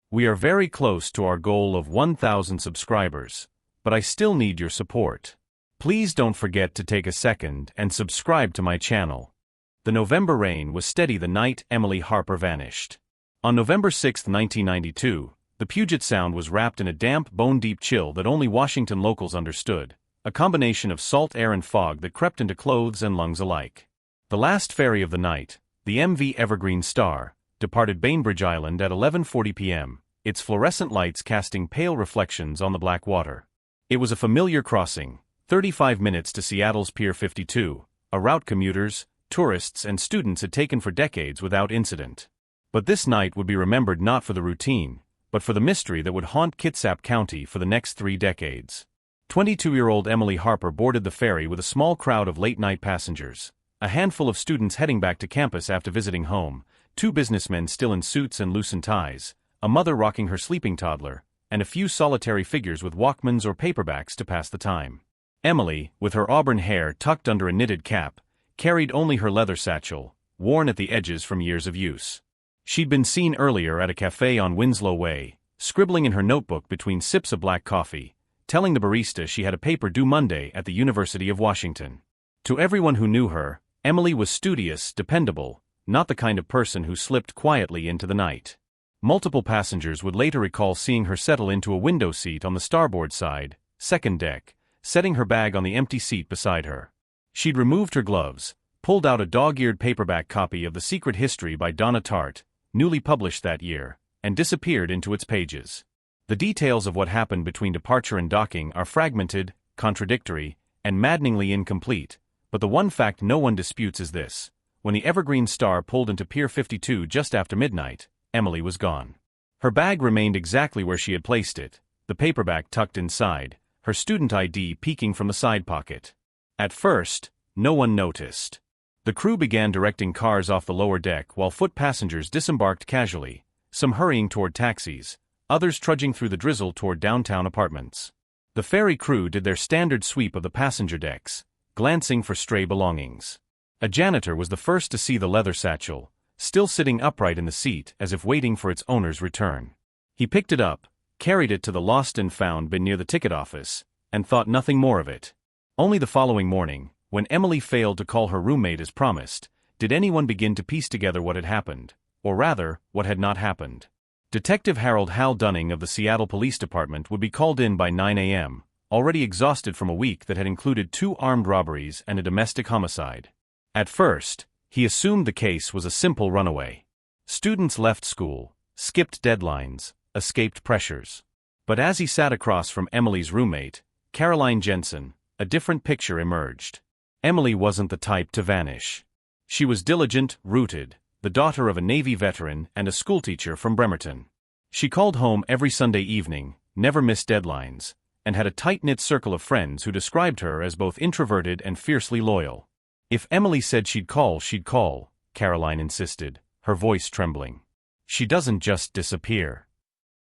We are very close to our goal of 1,000 subscribers, but I still need your support. Please don't forget to take a second and subscribe to my channel. The November rain was steady the night Emily Harper vanished. On November 6, 1992, the Puget Sound was wrapped in a damp, bone-deep chill that only Washington locals understood, a combination of salt air and fog that crept into clothes and lungs alike. The last ferry of the night, the MV Evergreen Star, departed Bainbridge Island at 11:40 p.m., its fluorescent lights casting pale reflections on the black water. It was a familiar crossing, 35 minutes to Seattle's Pier 52, a route commuters, tourists and students had taken for decades without incident. But this night would be remembered not for the routine, but for the mystery that would haunt Kitsap County for the next 3 decades. 22-year-old Emily Harper boarded the ferry with a small crowd of late-night passengers, a handful of students heading back to campus after visiting home, 2 businessmen still in suits and loosened ties, a mother rocking her sleeping toddler, and a few solitary figures with Walkmans or paperbacks to pass the time. Emily, with her auburn hair tucked under a knitted cap, carried only her leather satchel, worn at the edges from years of use. She'd been seen earlier at a cafe on Winslow Way, scribbling in her notebook between sips of black coffee, telling the barista she had a paper due Monday at the University of Washington. To everyone who knew her, Emily was studious, dependable, not the kind of person who slipped quietly into the night. Multiple passengers would later recall seeing her settle into a window seat on the starboard side, second deck, setting her bag on the empty seat beside her. She'd removed her gloves, pulled out a dog-eared paperback copy of The Secret History by Donna Tartt, newly published that year, and disappeared into its pages. The details of what happened between departure and docking are fragmented, contradictory, and maddeningly incomplete, but the one fact no one disputes is this: when the Evergreen Star pulled into Pier 52 just after midnight, Emily was gone. Her bag remained exactly where she had placed it, the paperback tucked inside, her student ID peeking from the side pocket. At first, no one noticed. The crew began directing cars off the lower deck while foot passengers disembarked casually, some hurrying toward taxis, others trudging through the drizzle toward downtown apartments. The ferry crew did their standard sweep of the passenger decks, glancing for stray belongings. A janitor was the first to see the leather satchel, still sitting upright in the seat as if waiting for its owner's return. He picked it up, carried it to the lost and found bin near the ticket office, and thought nothing more of it. Only the following morning, when Emily failed to call her roommate as promised, did anyone begin to piece together what had happened, or rather, what had not happened. Detective Harold Hal Dunning of the Seattle Police Department would be called in by 9 a.m., already exhausted from a week that had included 2 armed robberies and a domestic homicide. At first, he assumed the case was a simple runaway. Students left school, skipped deadlines, escaped pressures. But as he sat across from Emily's roommate, Caroline Jensen, a different picture emerged. Emily wasn't the type to vanish. She was diligent, rooted, the daughter of a Navy veteran and a schoolteacher from Bremerton. She called home every Sunday evening, never missed deadlines, and had a tight-knit circle of friends who described her as both introverted and fiercely loyal. If Emily said she'd call, Caroline insisted, her voice trembling. She doesn't just disappear.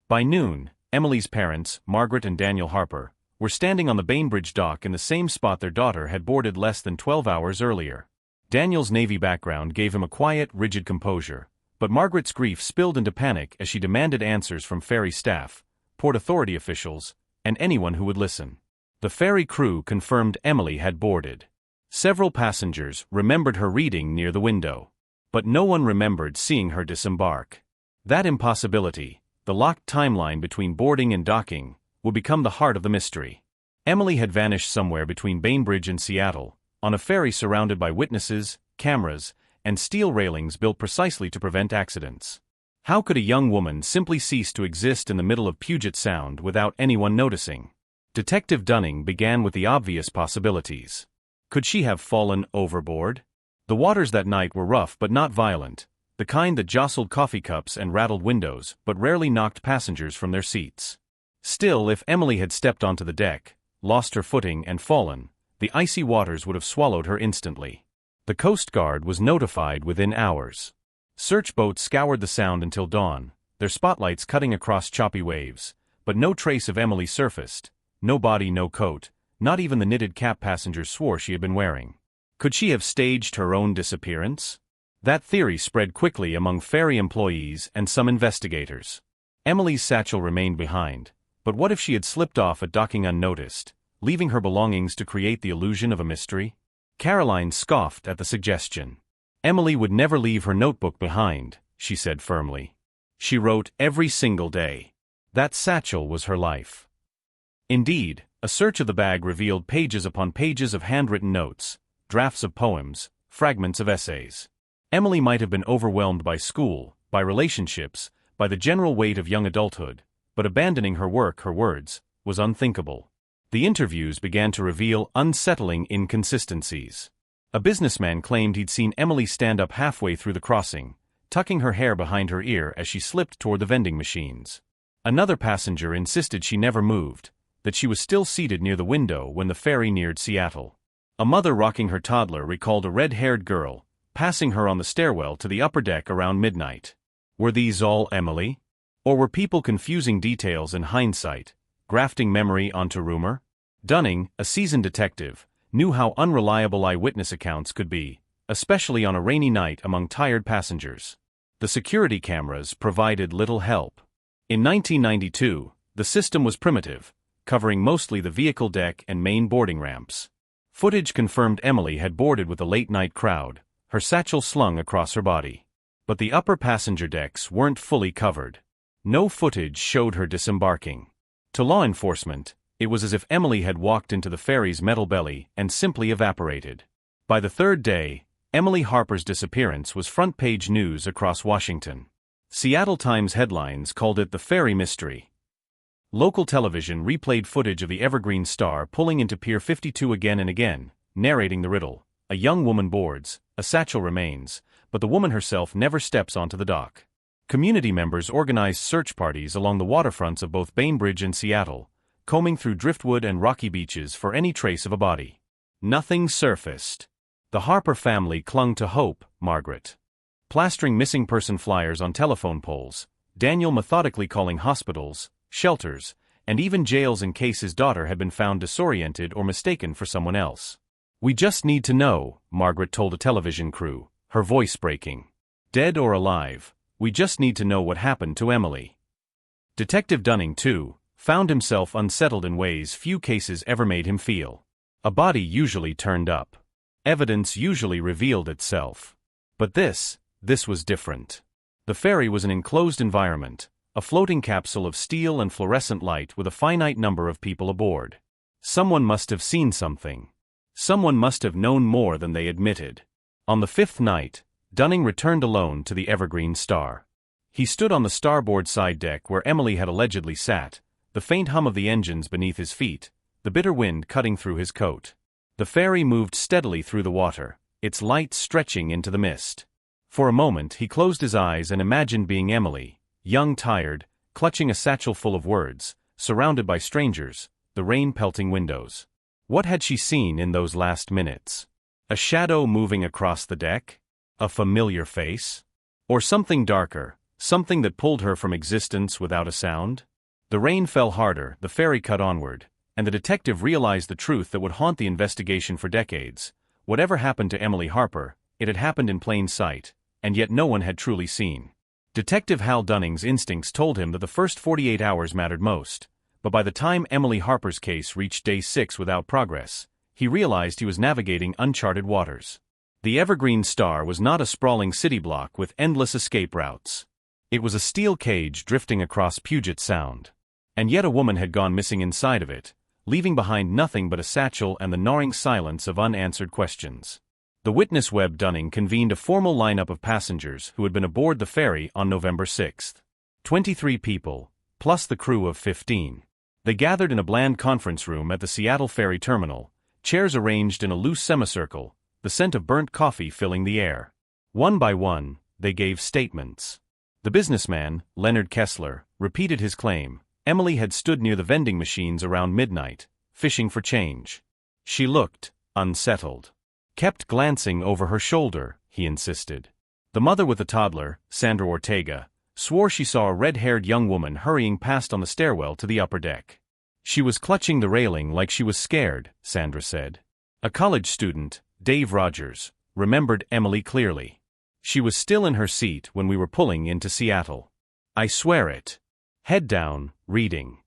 By noon, Emily's parents, Margaret and Daniel Harper, were standing on the Bainbridge dock in the same spot their daughter had boarded less than 12 hours earlier. Daniel's Navy background gave him a quiet, rigid composure, but Margaret's grief spilled into panic as she demanded answers from ferry staff, Port Authority officials, and anyone who would listen. The ferry crew confirmed Emily had boarded. Several passengers remembered her reading near the window, but no one remembered seeing her disembark. That impossibility, the locked timeline between boarding and docking, would become the heart of the mystery. Emily had vanished somewhere between Bainbridge and Seattle, on a ferry surrounded by witnesses, cameras, and steel railings built precisely to prevent accidents. How could a young woman simply cease to exist in the middle of Puget Sound without anyone noticing? Detective Dunning began with the obvious possibilities. Could she have fallen overboard? The waters that night were rough but not violent, the kind that jostled coffee cups and rattled windows but rarely knocked passengers from their seats. Still, if Emily had stepped onto the deck, lost her footing and fallen, the icy waters would have swallowed her instantly. The Coast Guard was notified within hours. Search boats scoured the sound until dawn, their spotlights cutting across choppy waves, but no trace of Emily surfaced, no body, no coat, not even the knitted cap passengers swore she had been wearing. Could she have staged her own disappearance? That theory spread quickly among ferry employees and some investigators. Emily's satchel remained behind, but what if she had slipped off at docking unnoticed, leaving her belongings to create the illusion of a mystery? Caroline scoffed at the suggestion. Emily would never leave her notebook behind, she said firmly. She wrote every single day. That satchel was her life. Indeed, a search of the bag revealed pages upon pages of handwritten notes, drafts of poems, fragments of essays. Emily might have been overwhelmed by school, by relationships, by the general weight of young adulthood, but abandoning her work, her words, was unthinkable. The interviews began to reveal unsettling inconsistencies. A businessman claimed he'd seen Emily stand up halfway through the crossing, tucking her hair behind her ear as she slipped toward the vending machines. Another passenger insisted she never moved, that she was still seated near the window when the ferry neared Seattle. A mother rocking her toddler recalled a red-haired girl, passing her on the stairwell to the upper deck around midnight. Were these all Emily? Or were people confusing details in hindsight, grafting memory onto rumor? Dunning, a seasoned detective, knew how unreliable eyewitness accounts could be, especially on a rainy night among tired passengers. The security cameras provided little help. In 1992, the system was primitive, covering mostly the vehicle deck and main boarding ramps. Footage confirmed Emily had boarded with a late-night crowd, her satchel slung across her body. But the upper passenger decks weren't fully covered. No footage showed her disembarking. To law enforcement, it was as if Emily had walked into the ferry's metal belly and simply evaporated. By the third day, Emily Harper's disappearance was front-page news across Washington. Seattle Times headlines called it the ferry mystery. Local television replayed footage of the Evergreen Star pulling into Pier 52 again and again, narrating the riddle. A young woman boards, a satchel remains, but the woman herself never steps onto the dock. Community members organized search parties along the waterfronts of both Bainbridge and Seattle, combing through driftwood and rocky beaches for any trace of a body. Nothing surfaced. The Harper family clung to hope, Margaret. Plastering missing person flyers on telephone poles, Daniel methodically calling hospitals, shelters, and even jails in case his daughter had been found disoriented or mistaken for someone else. "We just need to know," Margaret told a television crew, her voice breaking. "Dead or alive, we just need to know what happened to Emily." Detective Dunning, too, found himself unsettled in ways few cases ever made him feel. A body usually turned up. Evidence usually revealed itself. But this was different. The ferry was an enclosed environment, a floating capsule of steel and fluorescent light with a finite number of people aboard. Someone must have seen something. Someone must have known more than they admitted. On the fifth night, Dunning returned alone to the Evergreen Star. He stood on the starboard side deck where Emily had allegedly sat, the faint hum of the engines beneath his feet, the bitter wind cutting through his coat. The ferry moved steadily through the water, its light stretching into the mist. For a moment he closed his eyes and imagined being Emily, young, tired, clutching a satchel full of words, surrounded by strangers, the rain pelting windows. What had she seen in those last minutes? A shadow moving across the deck? A familiar face? Or something darker, something that pulled her from existence without a sound? The rain fell harder, the ferry cut onward, and the detective realized the truth that would haunt the investigation for decades. Whatever happened to Emily Harper, it had happened in plain sight, and yet no one had truly seen. Detective Hal Dunning's instincts told him that the first 48 hours mattered most, but by the time Emily Harper's case reached day 6 without progress, he realized he was navigating uncharted waters. The Evergreen Star was not a sprawling city block with endless escape routes. It was a steel cage drifting across Puget Sound. And yet a woman had gone missing inside of it, leaving behind nothing but a satchel and the gnawing silence of unanswered questions. The witness Webb Dunning convened a formal lineup of passengers who had been aboard the ferry on November 6. 23 people, plus the crew of 15. They gathered in a bland conference room at the Seattle Ferry Terminal, chairs arranged in a loose semicircle, the scent of burnt coffee filling the air. One by one, they gave statements. The businessman, Leonard Kessler, repeated his claim. Emily had stood near the vending machines around midnight, fishing for change. She looked unsettled. Kept glancing over her shoulder, he insisted. The mother with the toddler, Sandra Ortega, swore she saw a red-haired young woman hurrying past on the stairwell to the upper deck. She was clutching the railing like she was scared, Sandra said. A college student, Dave Rogers, remembered Emily clearly. She was still in her seat when we were pulling into Seattle. "I swear it. Head down, reading.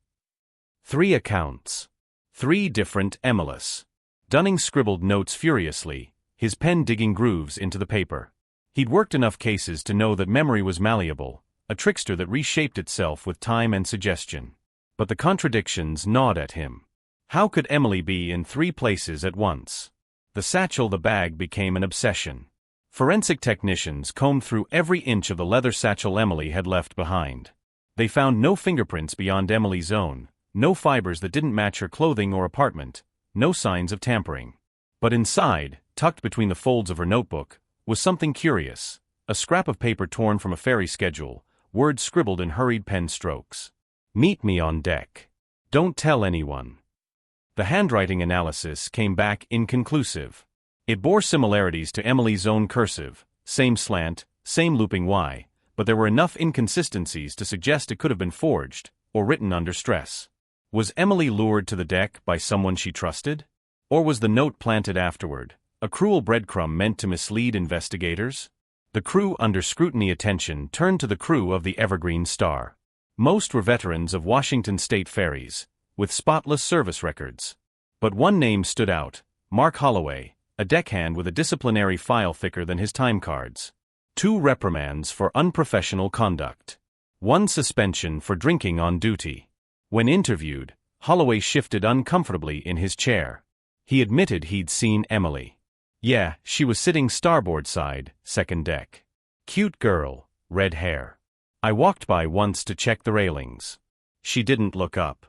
3 accounts. 3 different Emilys. Dunning scribbled notes furiously, his pen digging grooves into the paper. He'd worked enough cases to know that memory was malleable, a trickster that reshaped itself with time and suggestion. But the contradictions gnawed at him. How could Emily be in 3 places at once? The satchel, the bag, became an obsession. Forensic technicians combed through every inch of the leather satchel Emily had left behind. They found no fingerprints beyond Emily's own, no fibers that didn't match her clothing or apartment, no signs of tampering. But inside, tucked between the folds of her notebook, was something curious, a scrap of paper torn from a ferry schedule, words scribbled in hurried pen strokes. "Meet me on deck. Don't tell anyone." The handwriting analysis came back inconclusive. It bore similarities to Emily's own cursive, same slant, same looping Y, but there were enough inconsistencies to suggest it could have been forged, or written under stress. Was Emily lured to the deck by someone she trusted? Or was the note planted afterward, a cruel breadcrumb meant to mislead investigators? The crew under scrutiny. Attention turned to the crew of the Evergreen Star. Most were veterans of Washington state ferries, with spotless service records. But one name stood out, Mark Holloway, a deckhand with a disciplinary file thicker than his time cards. 2 reprimands for unprofessional conduct. 1 suspension for drinking on duty. When interviewed, Holloway shifted uncomfortably in his chair. He admitted he'd seen Emily. Yeah, she was sitting starboard side, second deck. Cute girl, red hair. I walked by once to check the railings. She didn't look up.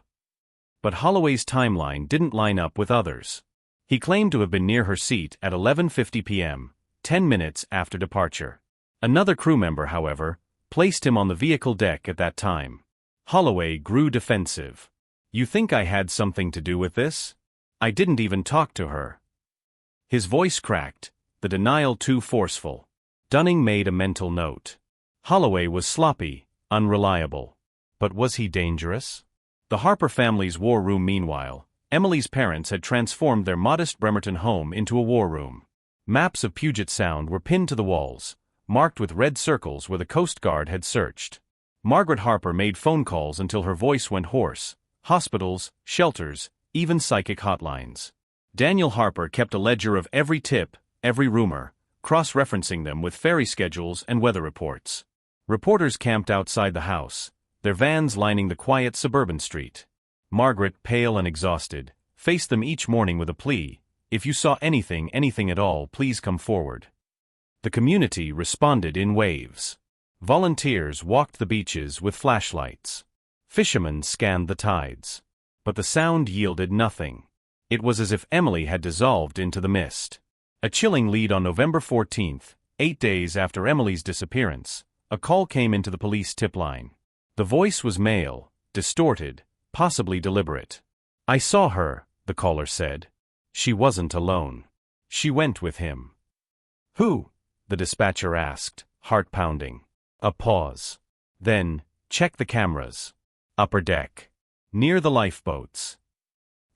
But Holloway's timeline didn't line up with others. He claimed to have been near her seat at 11:50 p.m., 10 minutes after departure. Another crew member, however, placed him on the vehicle deck at that time. Holloway grew defensive. "You think I had something to do with this? I didn't even talk to her." His voice cracked, the denial too forceful. Dunning made a mental note. Holloway was sloppy, unreliable. But was he dangerous? The Harper family's war room. Meanwhile, Emily's parents had transformed their modest Bremerton home into a war room. Maps of Puget Sound were pinned to the walls, marked with red circles where the Coast Guard had searched. Margaret Harper made phone calls until her voice went hoarse. Hospitals, shelters, even psychic hotlines. Daniel Harper kept a ledger of every tip, every rumor, cross-referencing them with ferry schedules and weather reports. Reporters camped outside the house, their vans lining the quiet suburban street. Margaret, pale and exhausted, faced them each morning with a plea: "If you saw anything at all, please come forward." The community responded in waves. Volunteers walked the beaches with flashlights. Fishermen scanned the tides. But the sound yielded nothing. It was as if Emily had dissolved into the mist. A chilling lead: on November 14th, 8 days after Emily's disappearance, a call came into the police tip line. The voice was male, distorted, possibly deliberate. "I saw her," the caller said. "She wasn't alone. She went with him." "Who?" the dispatcher asked, heart pounding. A pause. Then, "Check the cameras. Upper deck. Near the lifeboats."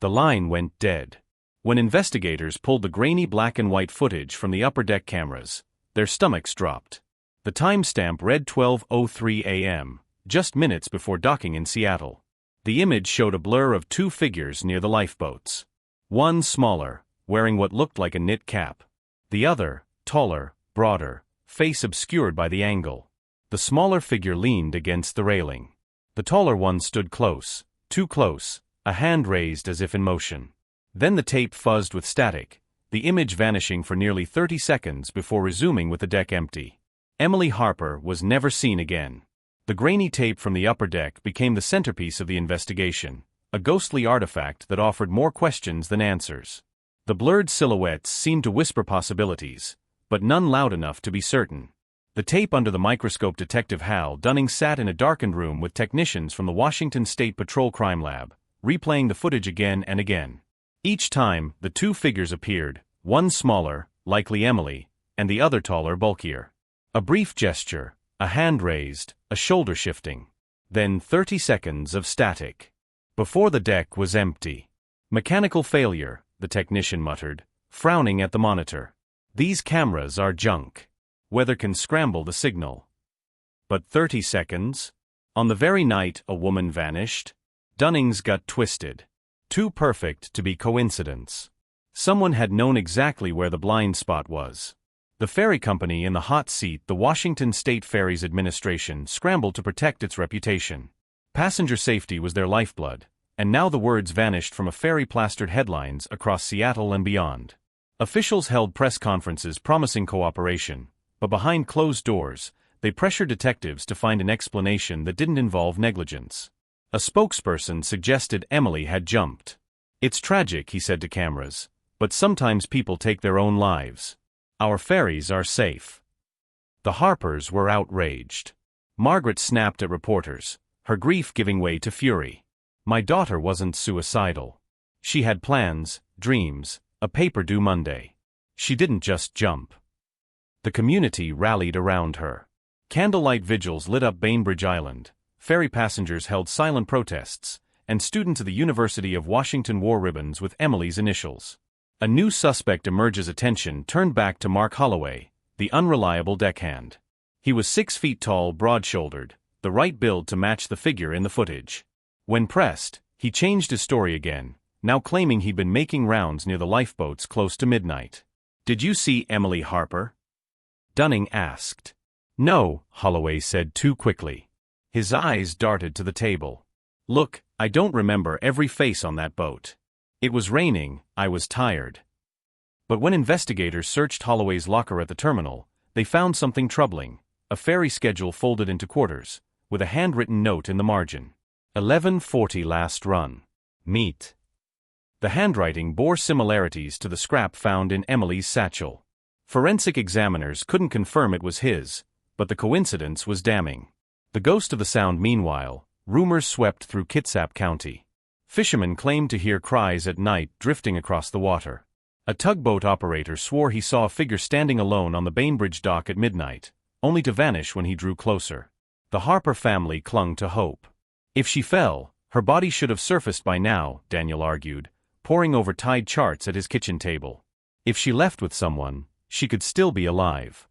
The line went dead. When investigators pulled the grainy black and white footage from the upper deck cameras, their stomachs dropped. The timestamp read 12:03 a.m., just minutes before docking in Seattle. The image showed a blur of 2 figures near the lifeboats. One smaller, wearing what looked like a knit cap. The other, taller, broader, face obscured by the angle. The smaller figure leaned against the railing. The taller one stood close, too close, a hand raised as if in motion. Then the tape fuzzed with static, the image vanishing for nearly 30 seconds before resuming with the deck empty. Emily Harper was never seen again. The grainy tape from the upper deck became the centerpiece of the investigation, a ghostly artifact that offered more questions than answers. The blurred silhouettes seemed to whisper possibilities, but none loud enough to be certain. The tape under the microscope. Detective Hal Dunning sat in a darkened room with technicians from the Washington State Patrol Crime Lab, replaying the footage again and again. Each time, the 2 figures appeared, one smaller, likely Emily, and the other taller, bulkier. A brief gesture, a hand raised, a shoulder shifting. Then 30 seconds of static. Before the deck was empty. "Mechanical failure," the technician muttered, frowning at the monitor. "These cameras are junk. Weather can scramble the signal." But 30 seconds? On the very night a woman vanished, Dunning's gut twisted. Too perfect to be coincidence. Someone had known exactly where the blind spot was. The ferry company in the hot seat, the Washington State Ferries Administration, scrambled to protect its reputation. Passenger safety was their lifeblood, and now the words vanished from a ferry plastered headlines across Seattle and beyond. Officials held press conferences promising cooperation, but behind closed doors, they pressured detectives to find an explanation that didn't involve negligence. A spokesperson suggested Emily had jumped. "It's tragic," he said to cameras, "but sometimes people take their own lives. Our ferries are safe." The Harpers were outraged. Margaret snapped at reporters, her grief giving way to fury. "My daughter wasn't suicidal. She had plans, dreams, a paper due Monday. She didn't just jump." The community rallied around her. Candlelight vigils lit up Bainbridge Island, ferry passengers held silent protests, and students of the University of Washington wore ribbons with Emily's initials. A new suspect emerges. Attention turned back to Mark Holloway, the unreliable deckhand. He was 6 feet tall, broad-shouldered, the right build to match the figure in the footage. When pressed, he changed his story again, now claiming he'd been making rounds near the lifeboats close to midnight. "Did you see Emily Harper?" Dunning asked. "No," Holloway said too quickly. His eyes darted to the table. "Look, I don't remember every face on that boat. It was raining, I was tired." But when investigators searched Holloway's locker at the terminal, they found something troubling: a ferry schedule folded into quarters, with a handwritten note in the margin. 11:40 last run. Meet. The handwriting bore similarities to the scrap found in Emily's satchel. Forensic examiners couldn't confirm it was his, but the coincidence was damning. The ghost of the sound. Meanwhile, rumors swept through Kitsap County. Fishermen claimed to hear cries at night drifting across the water. A tugboat operator swore he saw a figure standing alone on the Bainbridge dock at midnight, only to vanish when he drew closer. The Harper family clung to hope. If she fell, her body should have surfaced by now, Daniel argued, poring over tide charts at his kitchen table. If she left with someone, she could still be alive.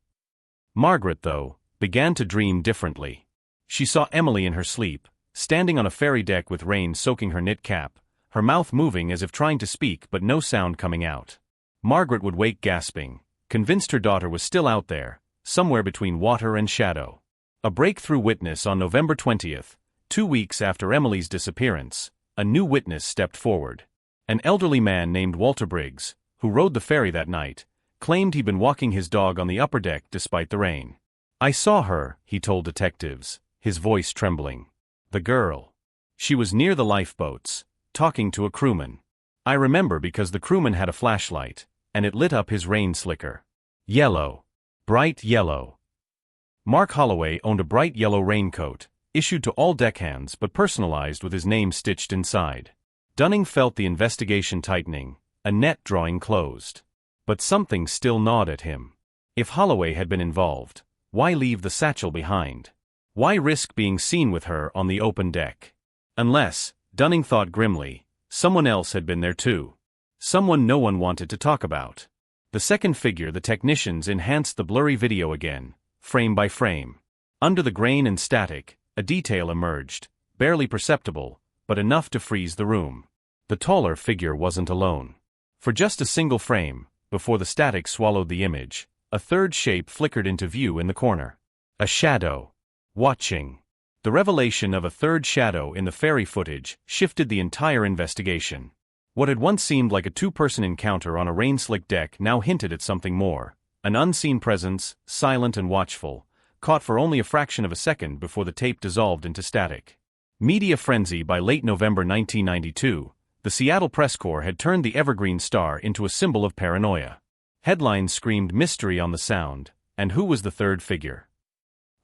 Margaret, though, began to dream differently. She saw Emily in her sleep, standing on a ferry deck with rain soaking her knit cap, her mouth moving as if trying to speak but no sound coming out. Margaret would wake gasping, convinced her daughter was still out there, somewhere between water and shadow. A breakthrough witness. On November 20th, 2 weeks after Emily's disappearance, a new witness stepped forward. An elderly man named Walter Briggs, who rode the ferry that night, claimed he'd been walking his dog on the upper deck despite the rain. "I saw her," he told detectives, his voice trembling. "The girl. She was near the lifeboats, talking to a crewman. I remember because the crewman had a flashlight, and it lit up his rain slicker. Yellow. Bright yellow." Mark Holloway owned a bright yellow raincoat, issued to all deckhands but personalized with his name stitched inside. Dunning felt the investigation tightening, a net drawing closed. But something still gnawed at him. If Holloway had been involved, why leave the satchel behind? Why risk being seen with her on the open deck? Unless, Dunning thought grimly, someone else had been there too. Someone no one wanted to talk about. The second figure. The technicians enhanced the blurry video again, frame by frame. Under the grain and static, a detail emerged, barely perceptible, but enough to freeze the room. The taller figure wasn't alone. For just a single frame, before the static swallowed the image, a third shape flickered into view in the corner. A shadow. Watching. The revelation of a third shadow in the ferry footage shifted the entire investigation. What had once seemed like a two-person encounter on a rain-slicked deck now hinted at something more. An unseen presence, silent and watchful, caught for only a fraction of a second before the tape dissolved into static. Media frenzy. By late November 1992, the Seattle Press Corps had turned the Evergreen Star into a symbol of paranoia. Headlines screamed mystery on the sound, and who was the third figure?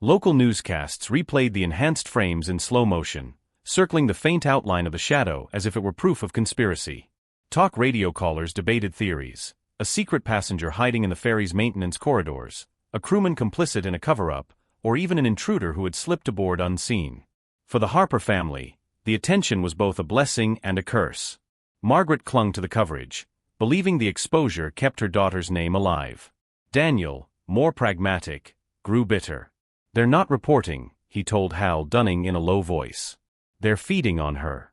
Local newscasts replayed the enhanced frames in slow motion, circling the faint outline of the shadow as if it were proof of conspiracy. Talk radio callers debated theories: a secret passenger hiding in the ferry's maintenance corridors, a crewman complicit in a cover-up, or even an intruder who had slipped aboard unseen. For the Harper family, the attention was both a blessing and a curse. Margaret clung to the coverage, believing the exposure kept her daughter's name alive. Daniel, more pragmatic, grew bitter. "They're not reporting," he told Hal Dunning in a low voice. "They're feeding on her."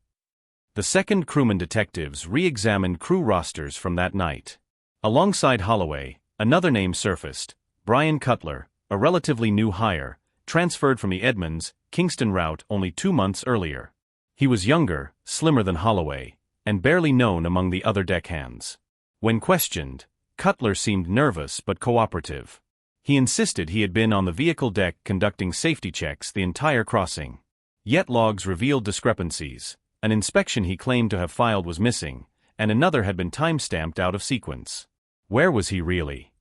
The second crewman detectives re-examined crew rosters from that night. Alongside Holloway, another name surfaced: Brian Cutler, a relatively new hire, transferred from the Edmonds, Kingston route only 2 months earlier. He was younger, slimmer than Holloway, and barely known among the other deckhands. When questioned, Cutler seemed nervous but cooperative. He insisted he had been on the vehicle deck conducting safety checks the entire crossing. Yet logs revealed discrepancies. An inspection he claimed to have filed was missing, and another had been time-stamped out of sequence. Where was he really?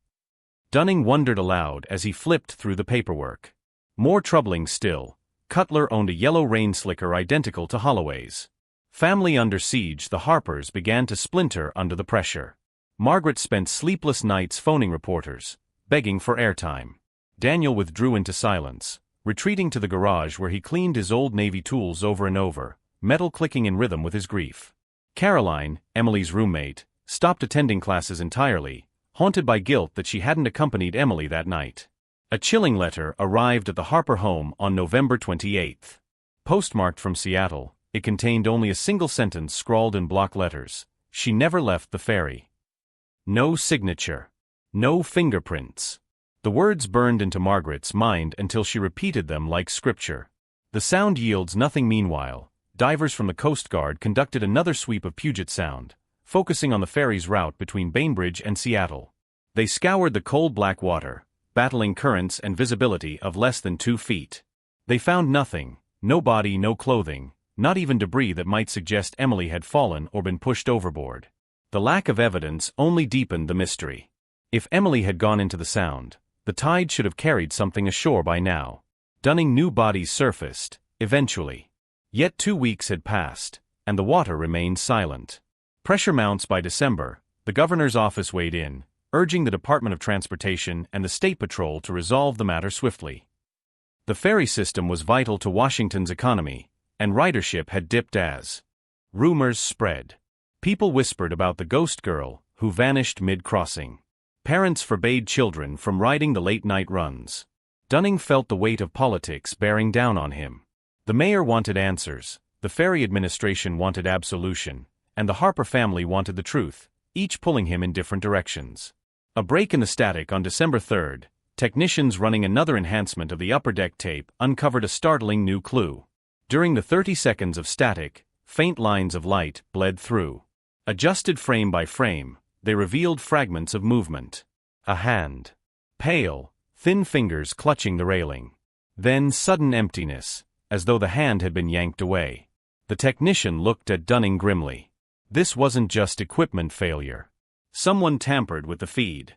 Dunning wondered aloud as he flipped through the paperwork. More troubling still, Cutler owned a yellow rain slicker identical to Holloway's. Family under siege, the Harpers began to splinter under the pressure. Margaret spent sleepless nights phoning reporters, begging for airtime. Daniel withdrew into silence, retreating to the garage where he cleaned his old Navy tools over and over, metal clicking in rhythm with his grief. Caroline, Emily's roommate, stopped attending classes entirely, haunted by guilt that she hadn't accompanied Emily that night. A chilling letter arrived at the Harper home on November 28. Postmarked from Seattle, it contained only a single sentence scrawled in block letters: "She never left the ferry." No signature. No fingerprints. The words burned into Margaret's mind until she repeated them like scripture. The sound yields nothing. Meanwhile, divers from the Coast Guard conducted another sweep of Puget Sound, focusing on the ferry's route between Bainbridge and Seattle. They scoured the cold black water, battling currents and visibility of less than 2 feet. They found nothing: no body, no clothing, not even debris that might suggest Emily had fallen or been pushed overboard. The lack of evidence only deepened the mystery. If Emily had gone into the Sound, the tide should have carried something ashore by now. Dunning knew bodies surfaced, eventually. Yet 2 weeks had passed, and the water remained silent. Pressure mounts. By December, the governor's office weighed in, urging the Department of Transportation and the State Patrol to resolve the matter swiftly. The ferry system was vital to Washington's economy, and ridership had dipped as rumors spread. People whispered about the ghost girl who vanished mid-crossing. Parents forbade children from riding the late-night runs. Dunning felt the weight of politics bearing down on him. The mayor wanted answers, the ferry administration wanted absolution, and the Harper family wanted the truth, each pulling him in different directions. A break in the static. On December 3, technicians running another enhancement of the upper deck tape uncovered a startling new clue. During the 30 seconds of static, faint lines of light bled through. Adjusted frame by frame, they revealed fragments of movement. A hand. Pale, thin fingers clutching the railing. Then sudden emptiness, as though the hand had been yanked away. The technician looked at Dunning grimly. This wasn't just equipment failure. Someone tampered with the feed.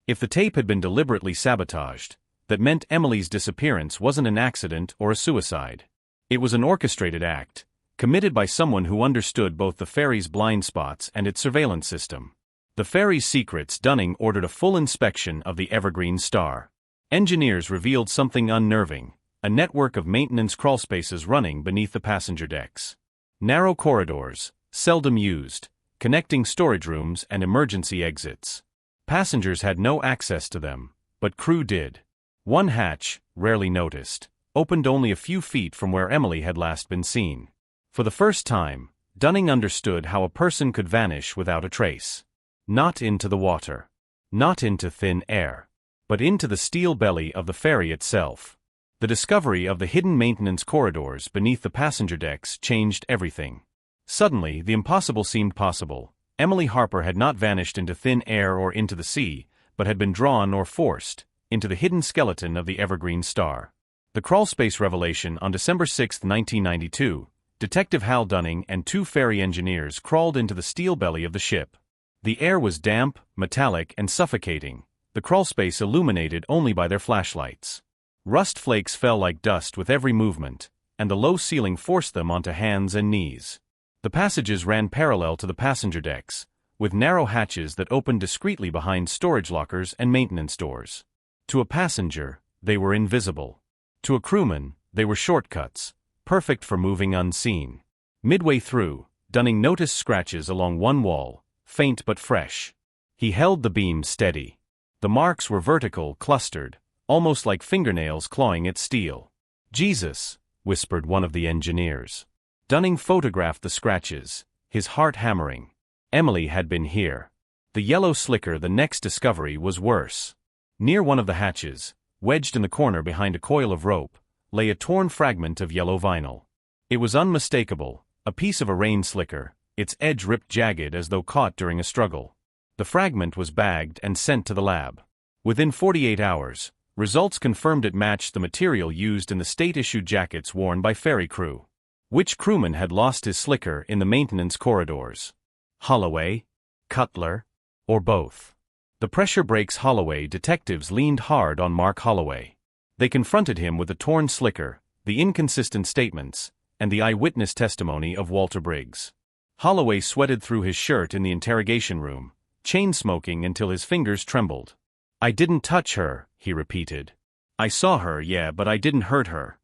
If the tape had been deliberately sabotaged, that meant Emily's disappearance wasn't an accident or a suicide. It was an orchestrated act, committed by someone who understood both the ferry's blind spots and its surveillance system. The ferry's secrets. Dunning ordered a full inspection of the Evergreen Star. Engineers revealed something unnerving: a network of maintenance crawlspaces running beneath the passenger decks. Narrow corridors, seldom used, connecting storage rooms and emergency exits. Passengers had no access to them, but crew did. One hatch, rarely noticed, opened only a few feet from where Emily had last been seen. For the first time, Dunning understood how a person could vanish without a trace. Not into the water. Not into thin air. But into the steel belly of the ferry itself. The discovery of the hidden maintenance corridors beneath the passenger decks changed everything. Suddenly, the impossible seemed possible. Emily Harper had not vanished into thin air or into the sea, but had been drawn or forced into the hidden skeleton of the Evergreen Star. The crawlspace revelation. On December 6, 1992, Detective Hal Dunning and 2 ferry engineers crawled into the steel belly of the ship. The air was damp, metallic, and suffocating, the crawlspace illuminated only by their flashlights. Rust flakes fell like dust with every movement, and the low ceiling forced them onto hands and knees. The passages ran parallel to the passenger decks, with narrow hatches that opened discreetly behind storage lockers and maintenance doors. To a passenger, they were invisible. To a crewman, they were shortcuts, perfect for moving unseen. Midway through, Dunning noticed scratches along one wall, faint but fresh. He held the beam steady. The marks were vertical, clustered, almost like fingernails clawing at steel. Jesus, whispered one of the engineers. Dunning photographed the scratches, his heart hammering. Emily had been here. The yellow slicker. The next discovery was worse. Near one of the hatches, wedged in the corner behind a coil of rope, lay a torn fragment of yellow vinyl. It was unmistakable, a piece of a rain slicker, its edge ripped jagged as though caught during a struggle. The fragment was bagged and sent to the lab. Within 48 hours, results confirmed it matched the material used in the state-issued jackets worn by ferry crew. Which crewman had lost his slicker in the maintenance corridors? Holloway? Cutler? Or both? The pressure brakes Holloway detectives leaned hard on Mark Holloway. They confronted him with the torn slicker, the inconsistent statements, and the eyewitness testimony of Walter Briggs. Holloway sweated through his shirt in the interrogation room, chain-smoking until his fingers trembled. "I didn't touch her," he repeated. "I saw her, yeah, but I didn't hurt her."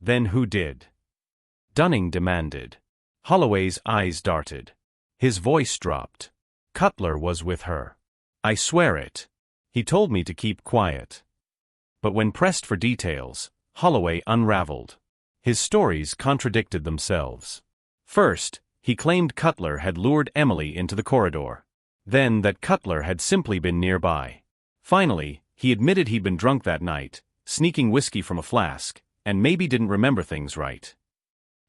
"Then who did?" Dunning demanded. Holloway's eyes darted. His voice dropped. "Cutler was with her. I swear it. He told me to keep quiet." But when pressed for details, Holloway unraveled. His stories contradicted themselves. First, he claimed Cutler had lured Emily into the corridor. Then that Cutler had simply been nearby. Finally, he admitted he'd been drunk that night, sneaking whiskey from a flask, and maybe didn't remember things right.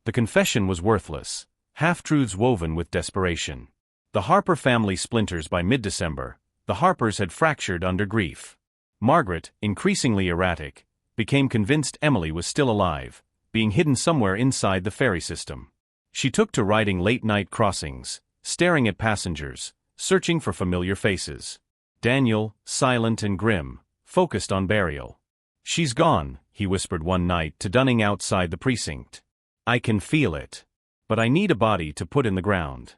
The confession was worthless, half-truths woven with desperation. The Harper family splinters by mid-December. The Harpers had fractured under grief. Margaret, increasingly erratic, became convinced Emily was still alive, being hidden somewhere inside the ferry system. She took to riding late-night crossings, staring at passengers, searching for familiar faces. Daniel, silent and grim, focused on burial. "She's gone," he whispered one night to Dunning outside the precinct. "I can feel it. But I need a body to put in the ground."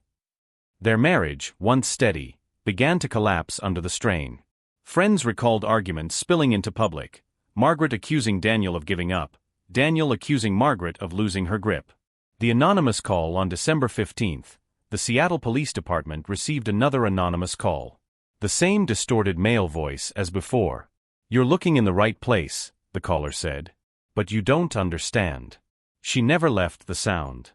Their marriage, once steady, began to collapse under the strain. Friends recalled arguments spilling into public, Margaret accusing Daniel of giving up, Daniel accusing Margaret of losing her grip. The anonymous call on December 15th, the Seattle Police Department received another anonymous call. The same distorted male voice as before. "You're looking in the right place," the caller said. "But you don't understand. She never left the Sound."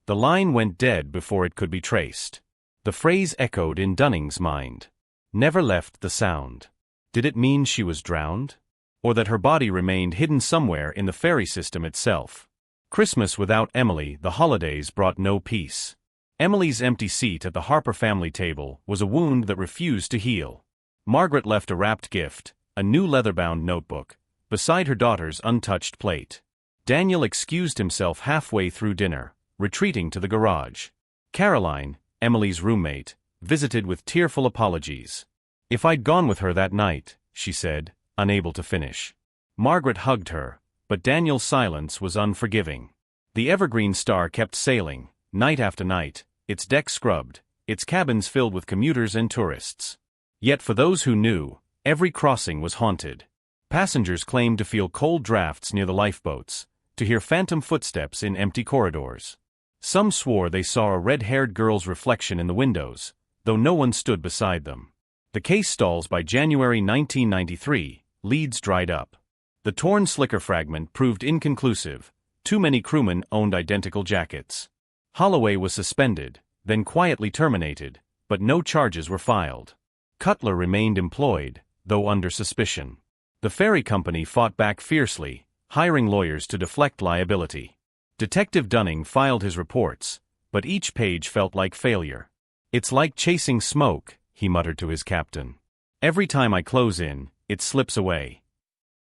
The line went dead before it could be traced. The phrase echoed in Dunning's mind. Never left the Sound. Did it mean she was drowned? Or that her body remained hidden somewhere in the ferry system itself? Christmas without Emily, the holidays brought no peace. Emily's empty seat at the Harper family table was a wound that refused to heal. Margaret left a wrapped gift, a new leather-bound notebook, beside her daughter's untouched plate. Daniel excused himself halfway through dinner, retreating to the garage. Caroline, Emily's roommate, visited with tearful apologies. "If I'd gone with her that night," she said, unable to finish. Margaret hugged her, but Daniel's silence was unforgiving. The Evergreen Star kept sailing, night after night, its deck scrubbed, its cabins filled with commuters and tourists. Yet for those who knew, every crossing was haunted. Passengers claimed to feel cold drafts near the lifeboats, to hear phantom footsteps in empty corridors. Some swore they saw a red-haired girl's reflection in the windows, though no one stood beside them. The case stalls. By January 1993, leads dried up. The torn slicker fragment proved inconclusive. Too many crewmen owned identical jackets. Holloway was suspended, then quietly terminated, but no charges were filed. Cutler remained employed, though under suspicion. The ferry company fought back fiercely, hiring lawyers to deflect liability. Detective Dunning filed his reports, but each page felt like failure. "It's like chasing smoke," he muttered to his captain. "Every time I close in, it slips away."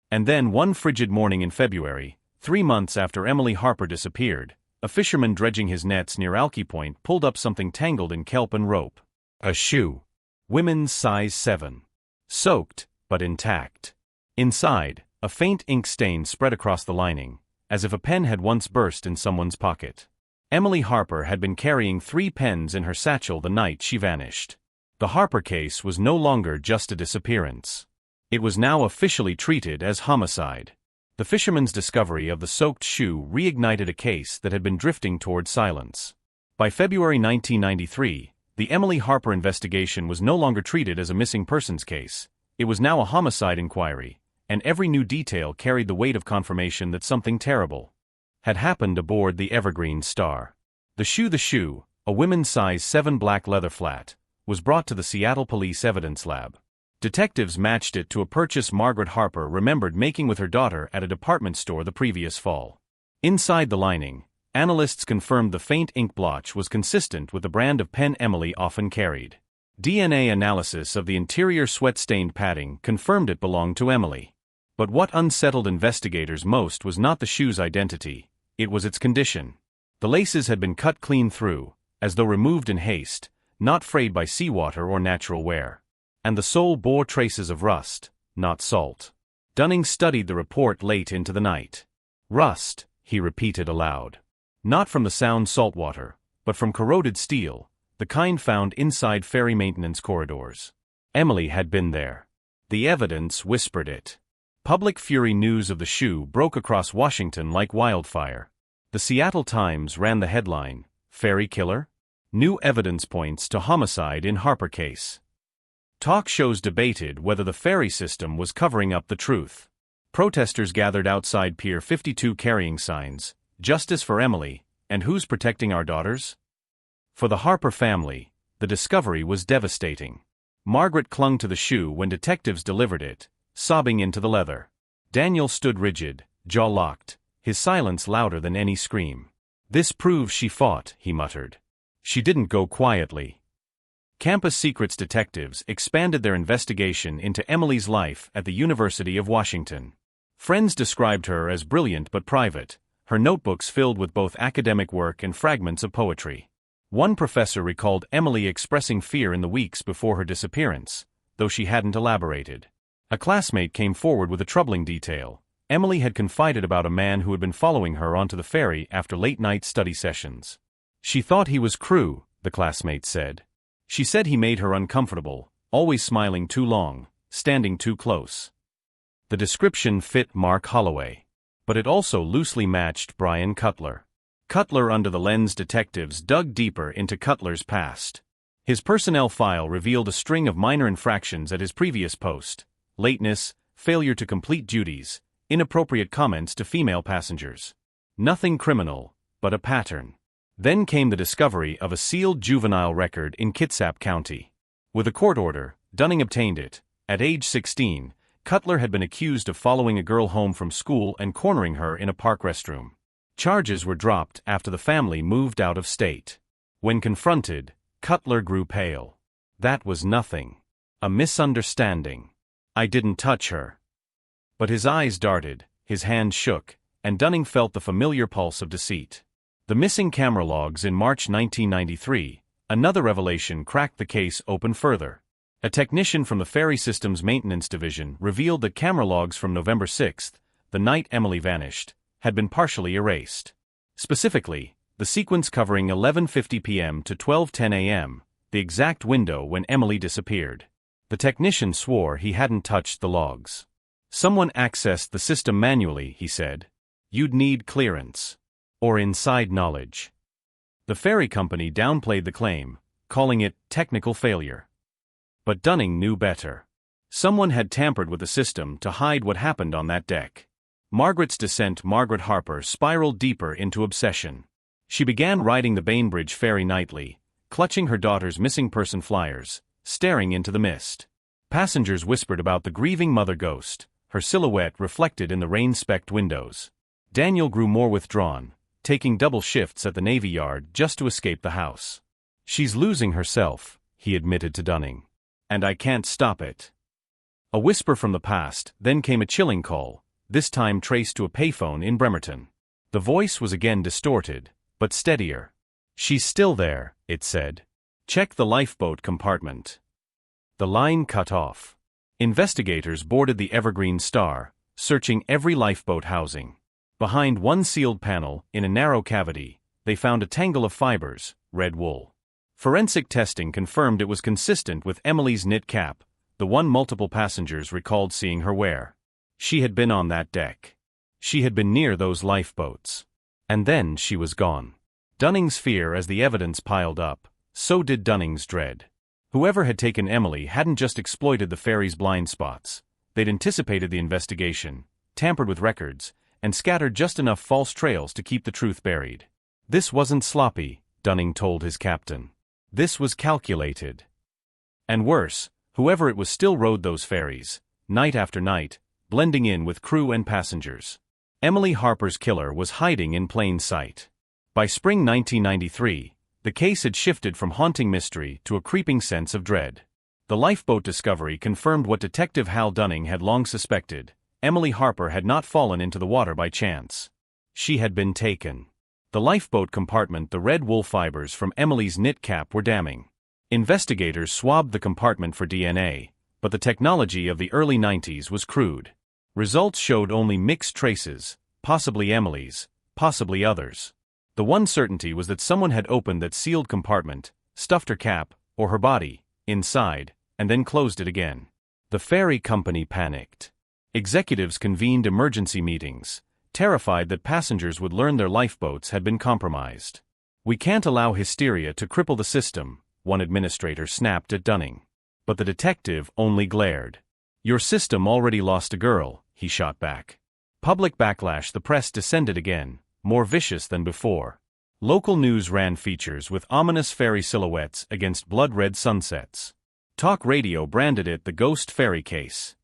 And then one frigid morning in February, 3 months after Emily Harper disappeared, a fisherman dredging his nets near Alki Point pulled up something tangled in kelp and rope. A shoe. Women's size 7. Soaked, but intact. Inside, a faint ink stain spread across the lining, as if a pen had once burst in someone's pocket. Emily Harper had been carrying 3 pens in her satchel the night she vanished. The Harper case was no longer just a disappearance. It was now officially treated as homicide. The fisherman's discovery of the soaked shoe reignited a case that had been drifting toward silence. By February 1993, the Emily Harper investigation was no longer treated as a missing persons case. It was now a homicide inquiry, and every new detail carried the weight of confirmation that something terrible had happened aboard the Evergreen Star. The shoe, a women's size 7 black leather flat, was brought to the Seattle Police Evidence Lab. Detectives matched it to a purchase Margaret Harper remembered making with her daughter at a department store the previous fall. Inside the lining, analysts confirmed the faint ink blotch was consistent with the brand of pen Emily often carried. DNA analysis of the interior sweat-stained padding confirmed it belonged to Emily. But what unsettled investigators most was not the shoe's identity, it was its condition. The laces had been cut clean through, as though removed in haste, not frayed by seawater or natural wear. And the sole bore traces of rust, not salt. Dunning studied the report late into the night. Rust, he repeated aloud. Not from the Sound saltwater, but from corroded steel, the kind found inside ferry maintenance corridors. Emily had been there. The evidence whispered it. Public fury news of the shoe broke across Washington like wildfire. The Seattle Times ran the headline, "Ferry Killer? New evidence points to homicide in Harper case." Talk shows debated whether the ferry system was covering up the truth. Protesters gathered outside Pier 52 carrying signs, "Justice for Emily," and "Who's protecting our daughters?" For the Harper family, the discovery was devastating. Margaret clung to the shoe when detectives delivered it, sobbing into the leather. Daniel stood rigid, jaw locked, his silence louder than any scream. "This proves she fought," he muttered. "She didn't go quietly." Campus Secrets detectives expanded their investigation into Emily's life at the University of Washington. Friends described her as brilliant but private, her notebooks filled with both academic work and fragments of poetry. One professor recalled Emily expressing fear in the weeks before her disappearance, though she hadn't elaborated. A classmate came forward with a troubling detail. Emily had confided about a man who had been following her onto the ferry after late-night study sessions. She thought he was crew, the classmate said. She said he made her uncomfortable, always smiling too long, standing too close. The description fit Mark Holloway. But it also loosely matched Brian Cutler. Cutler under the lens detectives dug deeper into Cutler's past. His personnel file revealed a string of minor infractions at his previous post: lateness, failure to complete duties, inappropriate comments to female passengers. Nothing criminal, but a pattern. Then came the discovery of a sealed juvenile record in Kitsap County. With a court order, Dunning obtained it. At age 16, Cutler had been accused of following a girl home from school and cornering her in a park restroom. Charges were dropped after the family moved out of state. When confronted, Cutler grew pale. "That was nothing. A misunderstanding. I didn't touch her." But his eyes darted, his hand shook, and Dunning felt the familiar pulse of deceit. The missing camera logs in March 1993, another revelation, cracked the case open further. A technician from the Ferry Systems Maintenance Division revealed that camera logs from November 6, the night Emily vanished, had been partially erased. Specifically, the sequence covering 11:50 p.m. to 12:10 a.m., the exact window when Emily disappeared. The technician swore he hadn't touched the logs. "Someone accessed the system manually," he said. "You'd need clearance. Or inside knowledge." The ferry company downplayed the claim, calling it technical failure. But Dunning knew better. Someone had tampered with the system to hide what happened on that deck. Margaret's descent. Margaret Harper spiraled deeper into obsession. She began riding the Bainbridge ferry nightly, clutching her daughter's missing person flyers, staring into the mist. Passengers whispered about the grieving mother ghost, her silhouette reflected in the rain-specked windows. Daniel grew more withdrawn, taking double shifts at the Navy Yard just to escape the house. "She's losing herself," he admitted to Dunning. "And I can't stop it." A whisper from the past, then came a chilling call, this time traced to a payphone in Bremerton. The voice was again distorted, but steadier. "She's still there," it said. "Check the lifeboat compartment." The line cut off. Investigators boarded the Evergreen Star, searching every lifeboat housing. Behind one sealed panel, in a narrow cavity, they found a tangle of fibers, red wool. Forensic testing confirmed it was consistent with Emily's knit cap, the one multiple passengers recalled seeing her wear. She had been on that deck. She had been near those lifeboats. And then she was gone. Dunning's fear as the evidence piled up, so did Dunning's dread. Whoever had taken Emily hadn't just exploited the ferry's blind spots. They'd anticipated the investigation, tampered with records, and scattered just enough false trails to keep the truth buried. This wasn't sloppy, Dunning told his captain. This was calculated. And worse, whoever it was still rode those ferries, night after night, blending in with crew and passengers. Emily Harper's killer was hiding in plain sight. By spring 1993, the case had shifted from haunting mystery to a creeping sense of dread. The lifeboat discovery confirmed what Detective Hal Dunning had long suspected: Emily Harper had not fallen into the water by chance. She had been taken. The lifeboat compartment, the red wool fibers from Emily's knit cap were damning. Investigators swabbed the compartment for DNA, but the technology of the early 90s was crude. Results showed only mixed traces, possibly Emily's, possibly others. The one certainty was that someone had opened that sealed compartment, stuffed her cap, or her body, inside, and then closed it again. The ferry company panicked. Executives convened emergency meetings, terrified that passengers would learn their lifeboats had been compromised. "We can't allow hysteria to cripple the system," one administrator snapped at Dunning. But the detective only glared. "Your system already lost a girl," he shot back. Public backlash. The press descended again, more vicious than before. Local news ran features with ominous ferry silhouettes against blood-red sunsets. Talk radio branded it the Ghost Ferry case.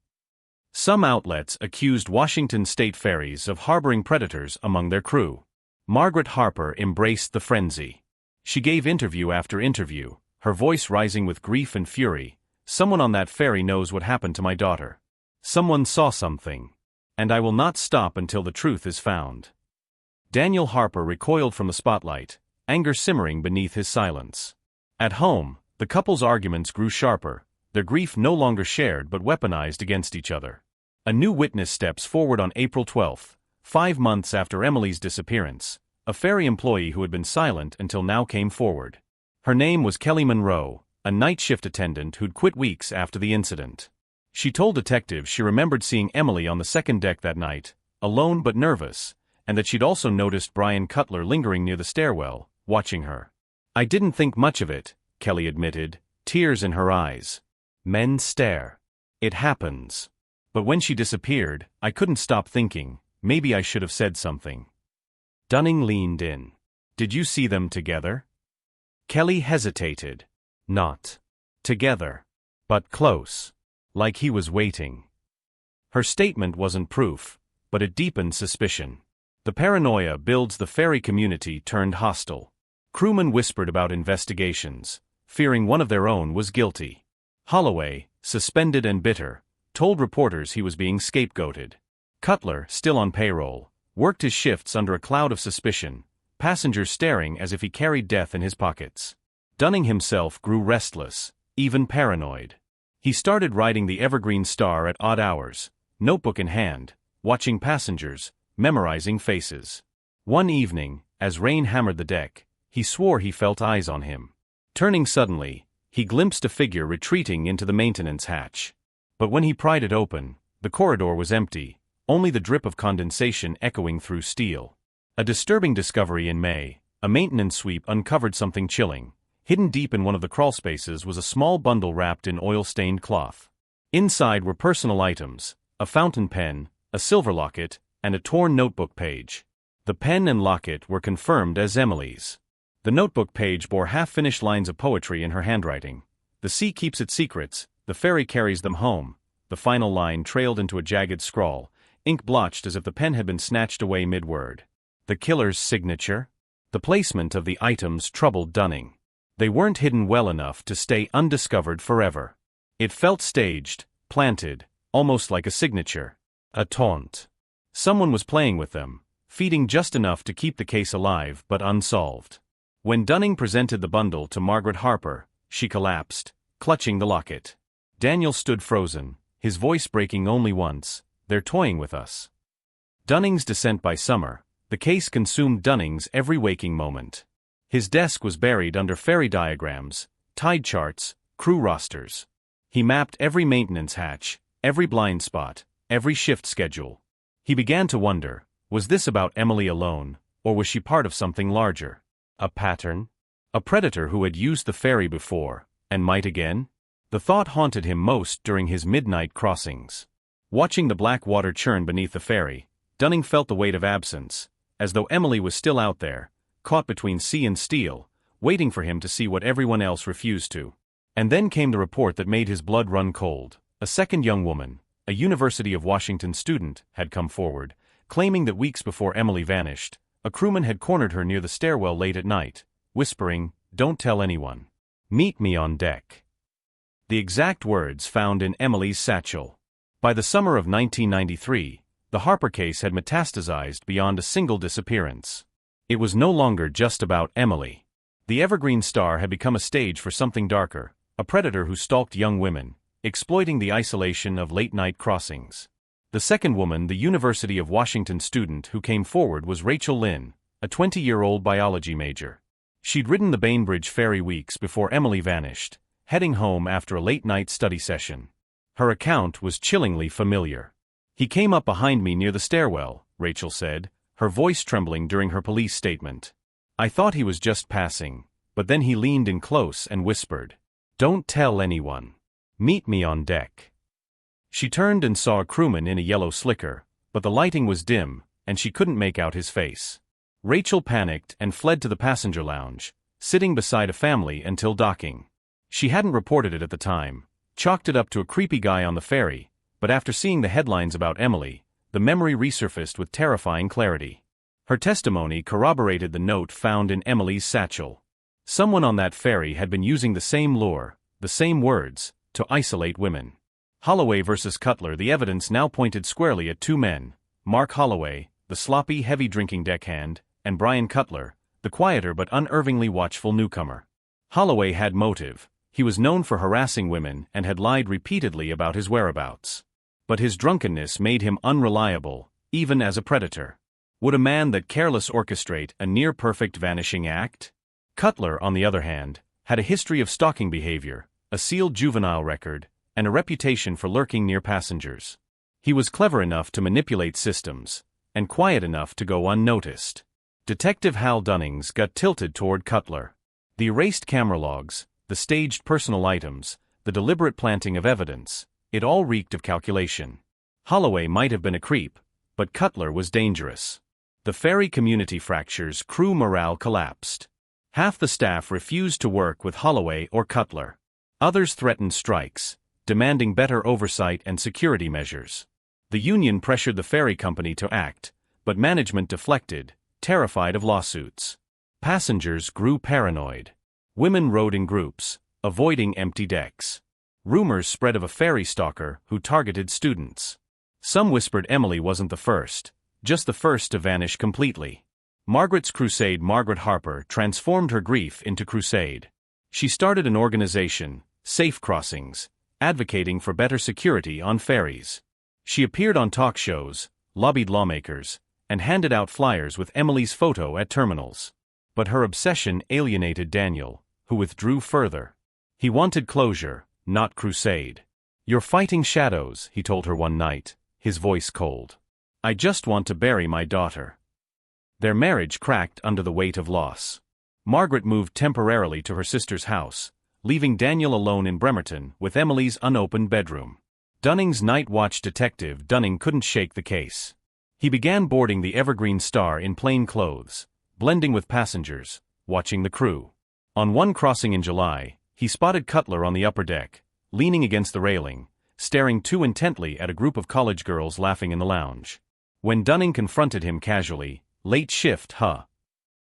Some outlets accused Washington state ferries of harboring predators among their crew. Margaret Harper embraced the frenzy. She gave interview after interview, her voice rising with grief and fury. "Someone on that ferry knows what happened to my daughter. Someone saw something. And I will not stop until the truth is found." Daniel Harper recoiled from the spotlight, anger simmering beneath his silence. At home, the couple's arguments grew sharper, their grief no longer shared but weaponized against each other. A new witness steps forward on April 12, 5 months after Emily's disappearance. A ferry employee who had been silent until now came forward. Her name was Kelly Monroe, a night shift attendant who'd quit weeks after the incident. She told detectives she remembered seeing Emily on the second deck that night, alone but nervous, and that she'd also noticed Brian Cutler lingering near the stairwell, watching her. "I didn't think much of it," Kelly admitted, tears in her eyes. "Men stare. It happens. But when she disappeared, I couldn't stop thinking, maybe I should have said something." Dunning leaned in. "Did you see them together?" Kelly hesitated. "Not together, but close. Like he was waiting." Her statement wasn't proof, but it deepened suspicion. The paranoia builds. The ferry community turned hostile. Crewmen whispered about investigations, fearing one of their own was guilty. Holloway, suspended and bitter, told reporters he was being scapegoated. Cutler, still on payroll, worked his shifts under a cloud of suspicion, passengers staring as if he carried death in his pockets. Dunning himself grew restless, even paranoid. He started riding the Evergreen Star at odd hours, notebook in hand, watching passengers, memorizing faces. One evening, as rain hammered the deck, he swore he felt eyes on him. Turning suddenly, he glimpsed a figure retreating into the maintenance hatch. But when he pried it open, the corridor was empty, only the drip of condensation echoing through steel. A disturbing discovery in May, a maintenance sweep uncovered something chilling. Hidden deep in one of the crawlspaces was a small bundle wrapped in oil-stained cloth. Inside were personal items, a fountain pen, a silver locket, and a torn notebook page. The pen and locket were confirmed as Emily's. The notebook page bore half-finished lines of poetry in her handwriting. "The sea keeps its secrets, the ferry carries them home." The final line trailed into a jagged scrawl, ink blotched as if the pen had been snatched away mid-word. The killer's signature? The placement of the items troubled Dunning. They weren't hidden well enough to stay undiscovered forever. It felt staged, planted, almost like a signature. A taunt. Someone was playing with them, feeding just enough to keep the case alive but unsolved. When Dunning presented the bundle to Margaret Harper, she collapsed, clutching the locket. Daniel stood frozen, his voice breaking only once. "They're toying with us." Dunning's descent by summer, the case consumed Dunning's every waking moment. His desk was buried under ferry diagrams, tide charts, crew rosters. He mapped every maintenance hatch, every blind spot, every shift schedule. He began to wonder, was this about Emily alone, or was she part of something larger? A pattern? A predator who had used the ferry before, and might again? The thought haunted him most during his midnight crossings. Watching the black water churn beneath the ferry, Dunning felt the weight of absence, as though Emily was still out there, caught between sea and steel, waiting for him to see what everyone else refused to. And then came the report that made his blood run cold. A second young woman, a University of Washington student, had come forward, claiming that weeks before Emily vanished, a crewman had cornered her near the stairwell late at night, whispering, "Don't tell anyone. Meet me on deck." The exact words found in Emily's satchel. By the summer of 1993, the Harper case had metastasized beyond a single disappearance. It was no longer just about Emily. The Evergreen Star had become a stage for something darker, a predator who stalked young women, exploiting the isolation of late-night crossings. The second woman, the University of Washington student who came forward, was Rachel Lynn, a 20-year-old biology major. She'd ridden the Bainbridge ferry weeks before Emily vanished, heading home after a late-night study session. Her account was chillingly familiar. "He came up behind me near the stairwell," Rachel said, her voice trembling during her police statement. "I thought he was just passing, but then he leaned in close and whispered, 'Don't tell anyone. Meet me on deck.'" She turned and saw a crewman in a yellow slicker, but the lighting was dim, and she couldn't make out his face. Rachel panicked and fled to the passenger lounge, sitting beside a family until docking. She hadn't reported it at the time, chalked it up to a creepy guy on the ferry, but after seeing the headlines about Emily, the memory resurfaced with terrifying clarity. Her testimony corroborated the note found in Emily's satchel. Someone on that ferry had been using the same lure, the same words, to isolate women. Holloway versus Cutler. The evidence now pointed squarely at two men, Mark Holloway, the sloppy, heavy-drinking deckhand, and Brian Cutler, the quieter but unervingly watchful newcomer. Holloway had motive. He was known for harassing women and had lied repeatedly about his whereabouts. But his drunkenness made him unreliable, even as a predator. Would a man that careless orchestrate a near-perfect vanishing act? Cutler, on the other hand, had a history of stalking behavior, a sealed juvenile record, and a reputation for lurking near passengers. He was clever enough to manipulate systems, and quiet enough to go unnoticed. Detective Hal Dunning's gut tilted toward Cutler. The erased camera logs, the staged personal items, the deliberate planting of evidence, it all reeked of calculation. Holloway might have been a creep, but Cutler was dangerous. The ferry community fractures, crew morale collapsed. Half the staff refused to work with Holloway or Cutler. Others threatened strikes, demanding better oversight and security measures. The union pressured the ferry company to act, but management deflected, terrified of lawsuits. Passengers grew paranoid. Women rode in groups, avoiding empty decks. Rumors spread of a ferry stalker who targeted students. Some whispered Emily wasn't the first, just the first to vanish completely. Margaret's crusade. Margaret Harper transformed her grief into crusade. She started an organization, Safe Crossings, advocating for better security on ferries. She appeared on talk shows, lobbied lawmakers, and handed out flyers with Emily's photo at terminals. But her obsession alienated Daniel, who withdrew further. He wanted closure, not crusade. "You're fighting shadows," he told her one night, his voice cold. "I just want to bury my daughter." Their marriage cracked under the weight of loss. Margaret moved temporarily to her sister's house, leaving Daniel alone in Bremerton with Emily's unopened bedroom. Dunning's night watch detective Dunning couldn't shake the case. He began boarding the Evergreen Star in plain clothes, blending with passengers, watching the crew. On one crossing in July, he spotted Cutler on the upper deck, leaning against the railing, staring too intently at a group of college girls laughing in the lounge. When Dunning confronted him casually, "Late shift, huh?"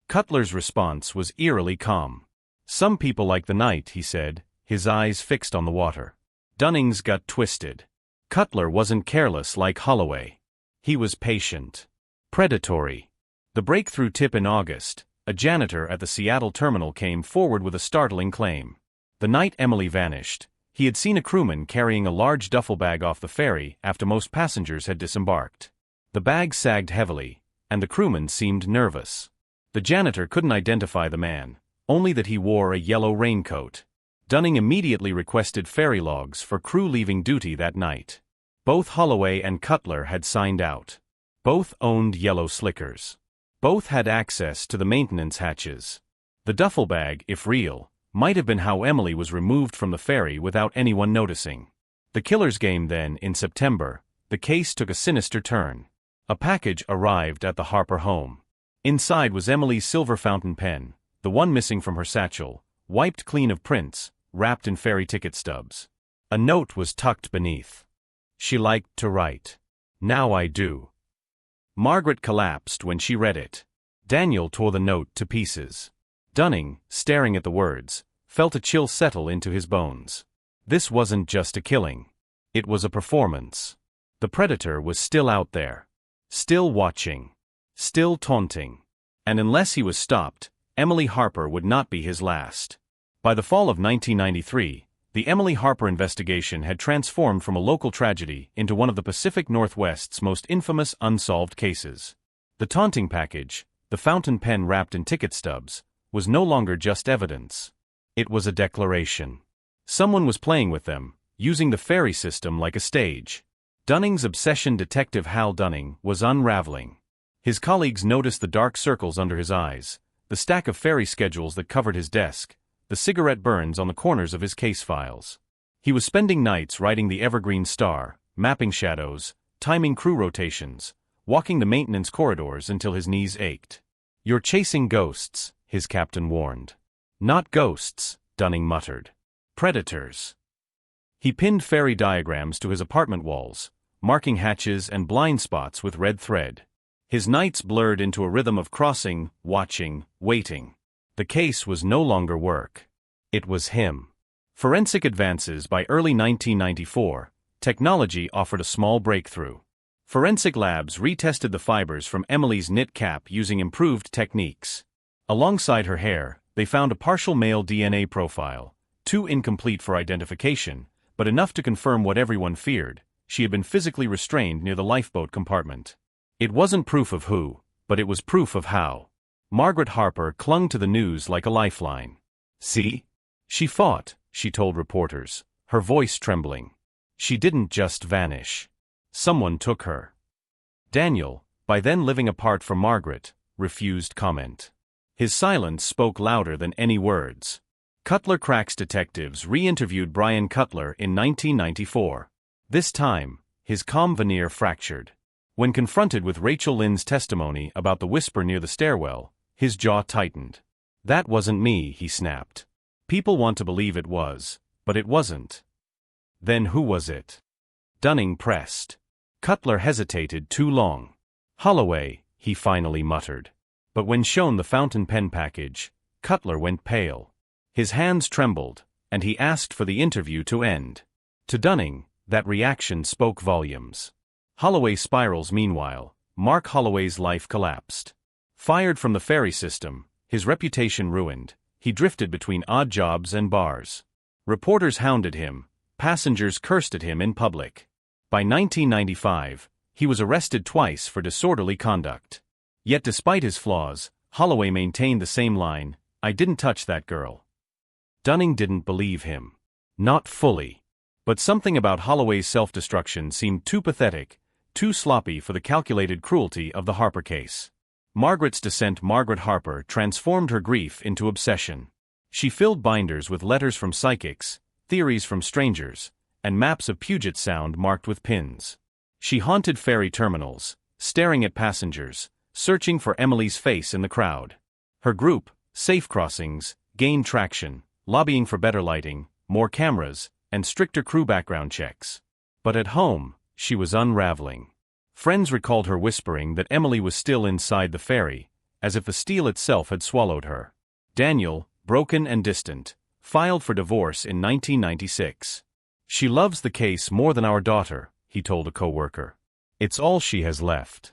Cutler's response was eerily calm. "Some people like the night," he said, his eyes fixed on the water. Dunning's gut twisted. Cutler wasn't careless like Holloway. He was patient. Predatory. The breakthrough tip in August, a janitor at the Seattle terminal came forward with a startling claim. The night Emily vanished, he had seen a crewman carrying a large duffel bag off the ferry after most passengers had disembarked. The bag sagged heavily, and the crewman seemed nervous. The janitor couldn't identify the man, only that he wore a yellow raincoat. Dunning immediately requested ferry logs for crew leaving duty that night. Both Holloway and Cutler had signed out. Both owned yellow slickers. Both had access to the maintenance hatches. The duffel bag, if real, might have been how Emily was removed from the ferry without anyone noticing. The killer's game then, in September, the case took a sinister turn. A package arrived at the Harper home. Inside was Emily's silver fountain pen, the one missing from her satchel, wiped clean of prints, wrapped in Ferry ticket stubs. A note was tucked beneath. She liked to write. "Now I do." Margaret collapsed when she read it. Daniel tore the note to pieces. Dunning, staring at the words, felt a chill settle into his bones. This wasn't just a killing. It was a performance. The predator was still out there. Still watching. Still taunting. And unless he was stopped, Emily Harper would not be his last. By the fall of 1993, the Emily Harper investigation had transformed from a local tragedy into one of the Pacific Northwest's most infamous unsolved cases. The taunting package, the fountain pen wrapped in ticket stubs, was no longer just evidence. It was a declaration. Someone was playing with them, using the Ferry system like a stage. Dunning's obsession, Detective Hal Dunning, was unraveling. His colleagues noticed the dark circles under his eyes, the stack of Ferry schedules that covered his desk, the cigarette burns on the corners of his case files. He was spending nights writing the Evergreen Star, mapping shadows, timing crew rotations, walking the maintenance corridors until his knees ached. "You're chasing ghosts," his captain warned. "Not ghosts," Dunning muttered. "Predators." He pinned Ferry diagrams to his apartment walls, marking hatches and blind spots with red thread. His nights blurred into a rhythm of crossing, watching, waiting. The case was no longer work. It was him. Forensic advances. By early 1994, technology offered a small breakthrough. Forensic labs retested the fibers from Emily's knit cap using improved techniques. Alongside her hair, they found a partial male DNA profile, too incomplete for identification, but enough to confirm what everyone feared: she had been physically restrained near the lifeboat compartment. It wasn't proof of who, but it was proof of how. Margaret Harper clung to the news like a lifeline. "See? She fought," she told reporters, her voice trembling. "She didn't just vanish. Someone took her." Daniel, by then living apart from Margaret, refused comment. His silence spoke louder than any words. Cutler Crack's detectives re-interviewed Brian Cutler in 1994. This time, his calm veneer fractured. When confronted with Rachel Lynn's testimony about the whisper near the stairwell, his jaw tightened. "That wasn't me," he snapped. "People want to believe it was, but it wasn't." "Then who was it?" Dunning pressed. Cutler hesitated too long. "Holloway," he finally muttered. But when shown the fountain pen package, Cutler went pale. His hands trembled, and he asked for the interview to end. To Dunning, that reaction spoke volumes. Holloway spirals. Meanwhile, Mark Holloway's life collapsed. Fired from the Ferry system, his reputation ruined, he drifted between odd jobs and bars. Reporters hounded him, passengers cursed at him in public. By 1995, he was arrested twice for disorderly conduct. Yet despite his flaws, Holloway maintained the same line: "I didn't touch that girl." Dunning didn't believe him. Not fully. But something about Holloway's self-destruction seemed too pathetic, too sloppy for the calculated cruelty of the Harper case. Margaret's descent. Margaret Harper transformed her grief into obsession. She filled binders with letters from psychics, theories from strangers, and maps of Puget Sound marked with pins. She haunted ferry terminals, staring at passengers, searching for Emily's face in the crowd. Her group, Safe Crossings, gained traction, lobbying for better lighting, more cameras, and stricter crew background checks. But at home, she was unraveling. Friends recalled her whispering that Emily was still inside the ferry, as if the steel itself had swallowed her. Daniel, broken and distant, filed for divorce in 1996. "She loves the case more than our daughter," he told a co-worker. "It's all she has left."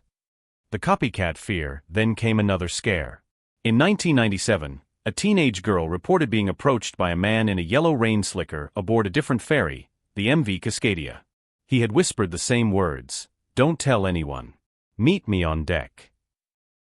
The copycat fear. Then came another scare. In 1997, a teenage girl reported being approached by a man in a yellow rain slicker aboard a different ferry, the MV Cascadia. He had whispered the same words: "Don't tell anyone. Meet me on deck."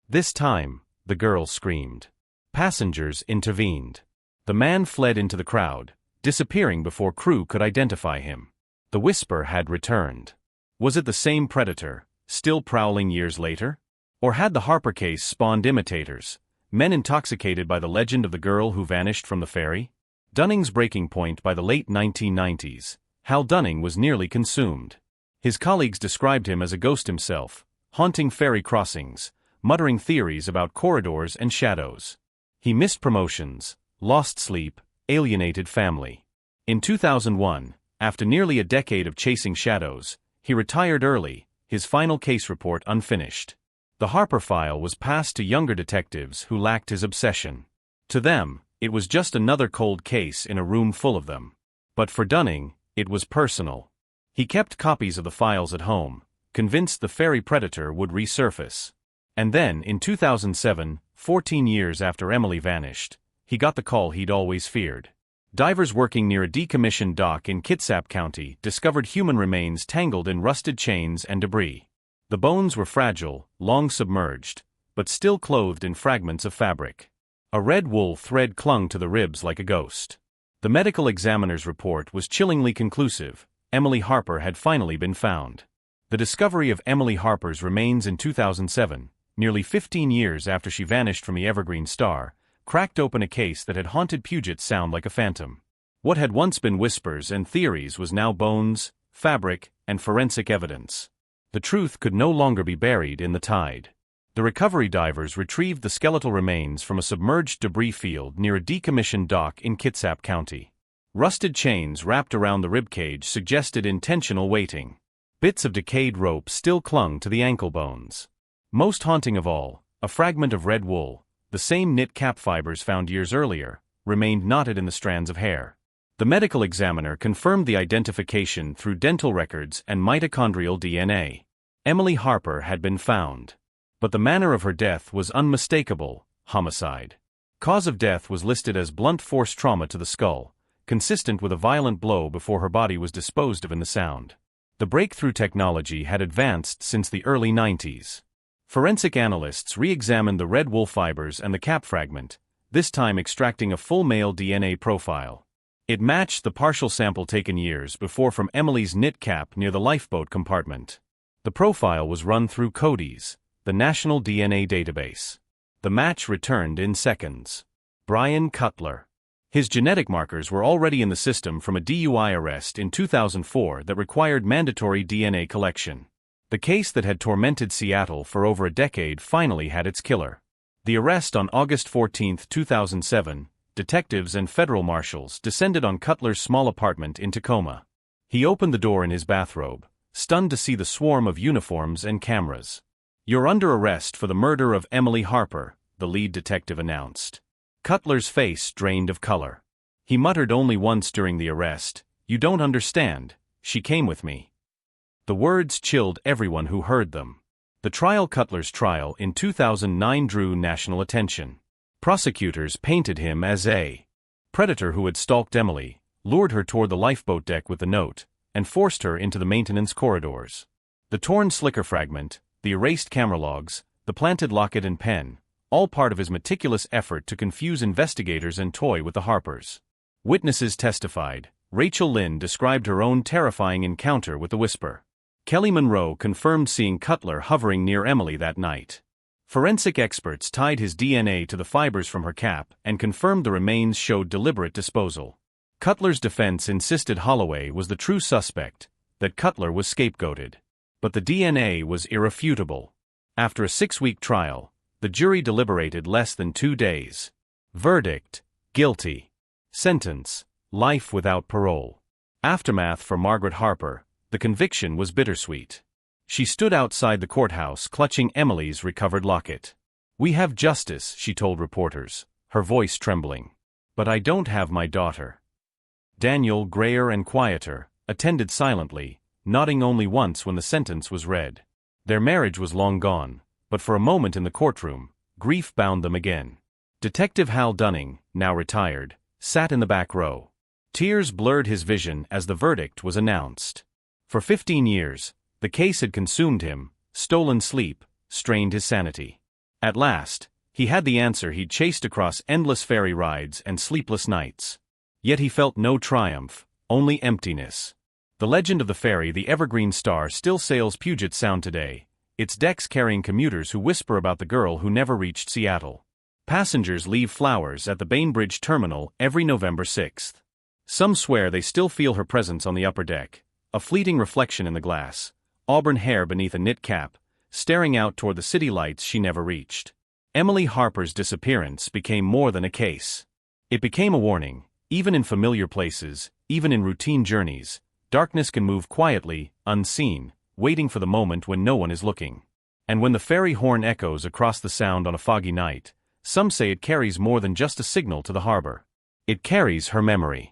This time, the girl screamed. Passengers intervened. The man fled into the crowd, disappearing before crew could identify him. The whisper had returned. Was it the same predator, still prowling years later? Or had the Harper case spawned imitators, men intoxicated by the legend of the girl who vanished from the ferry? Dunning's breaking point. By the late 1990s, Hal Dunning was nearly consumed. His colleagues described him as a ghost himself, haunting ferry crossings, muttering theories about corridors and shadows. He missed promotions, lost sleep, alienated family. In 2001, after nearly a decade of chasing shadows, he retired early, his final case report unfinished. The Harper file was passed to younger detectives who lacked his obsession. To them, it was just another cold case in a room full of them. But for Dunning, it was personal. He kept copies of the files at home, convinced the ferry predator would resurface. And then, in 2007, 14 years after Emily vanished, he got the call he'd always feared. Divers working near a decommissioned dock in Kitsap County discovered human remains tangled in rusted chains and debris. The bones were fragile, long submerged, but still clothed in fragments of fabric. A red wool thread clung to the ribs like a ghost. The medical examiner's report was chillingly conclusive. Emily Harper had finally been found. The discovery of Emily Harper's remains in 2007, nearly 15 years after she vanished from the Evergreen Star, cracked open a case that had haunted Puget Sound like a phantom. What had once been whispers and theories was now bones, fabric, and forensic evidence. The truth could no longer be buried in the tide. The recovery divers retrieved the skeletal remains from a submerged debris field near a decommissioned dock in Kitsap County. Rusted chains wrapped around the ribcage suggested intentional weighting. Bits of decayed rope still clung to the ankle bones. Most haunting of all, a fragment of red wool, the same knit cap fibers found years earlier, remained knotted in the strands of hair. The medical examiner confirmed the identification through dental records and mitochondrial DNA. Emily Harper had been found. But the manner of her death was unmistakable: homicide. Cause of death was listed as blunt force trauma to the skull, consistent with a violent blow before her body was disposed of in the Sound. The breakthrough technology had advanced since the early 90s. Forensic analysts re-examined the red wool fibers and the cap fragment, this time extracting a full male DNA profile. It matched the partial sample taken years before from Emily's knit cap near the lifeboat compartment. The profile was run through CODIS, the National DNA Database. The match returned in seconds. Brian Cutler. His genetic markers were already in the system from a DUI arrest in 2004 that required mandatory DNA collection. The case that had tormented Seattle for over a decade finally had its killer. The arrest on August 14, 2007, detectives and federal marshals descended on Cutler's small apartment in Tacoma. He opened the door in his bathrobe, stunned to see the swarm of uniforms and cameras. "You're under arrest for the murder of Emily Harper," the lead detective announced. Cutler's face drained of color. He muttered only once during the arrest, "You don't understand, she came with me." The words chilled everyone who heard them. The trial, Cutler's trial in 2009, drew national attention. Prosecutors painted him as a predator who had stalked Emily, lured her toward the lifeboat deck with the note, and forced her into the maintenance corridors. The torn slicker fragment, the erased camera logs, the planted locket and pen, all part of his meticulous effort to confuse investigators and toy with the Harpers. Witnesses testified. Rachel Lynn described her own terrifying encounter with the Whisper. Kelly Monroe confirmed seeing Cutler hovering near Emily that night. Forensic experts tied his DNA to the fibers from her cap and confirmed the remains showed deliberate disposal. Cutler's defense insisted Holloway was the true suspect, that Cutler was scapegoated. But the DNA was irrefutable. After a 6-week trial, the jury deliberated less than 2 days. Verdict: guilty. Sentence: life without parole. Aftermath for Margaret Harper: the conviction was bittersweet. She stood outside the courthouse clutching Emily's recovered locket. "We have justice," she told reporters, her voice trembling. "But I don't have my daughter." Daniel, grayer and quieter, attended silently, nodding only once when the sentence was read. Their marriage was long gone, but for a moment in the courtroom, grief bound them again. Detective Hal Dunning, now retired, sat in the back row. Tears blurred his vision as the verdict was announced. For 15 years, the case had consumed him, stolen sleep, strained his sanity. At last, he had the answer he'd chased across endless ferry rides and sleepless nights. Yet he felt no triumph, only emptiness. The legend of the ferry, the Evergreen Star, still sails Puget Sound today, its decks carrying commuters who whisper about the girl who never reached Seattle. Passengers leave flowers at the Bainbridge terminal every November 6th. Some swear they still feel her presence on the upper deck. a fleeting reflection in the glass, auburn hair beneath a knit cap, staring out toward the city lights she never reached. Emily Harper's disappearance became more than a case. It became a warning. Even in familiar places, even in routine journeys, darkness can move quietly, unseen, waiting for the moment when no one is looking. And when the ferry horn echoes across the sound on a foggy night, some say it carries more than just a signal to the harbor. It carries her memory.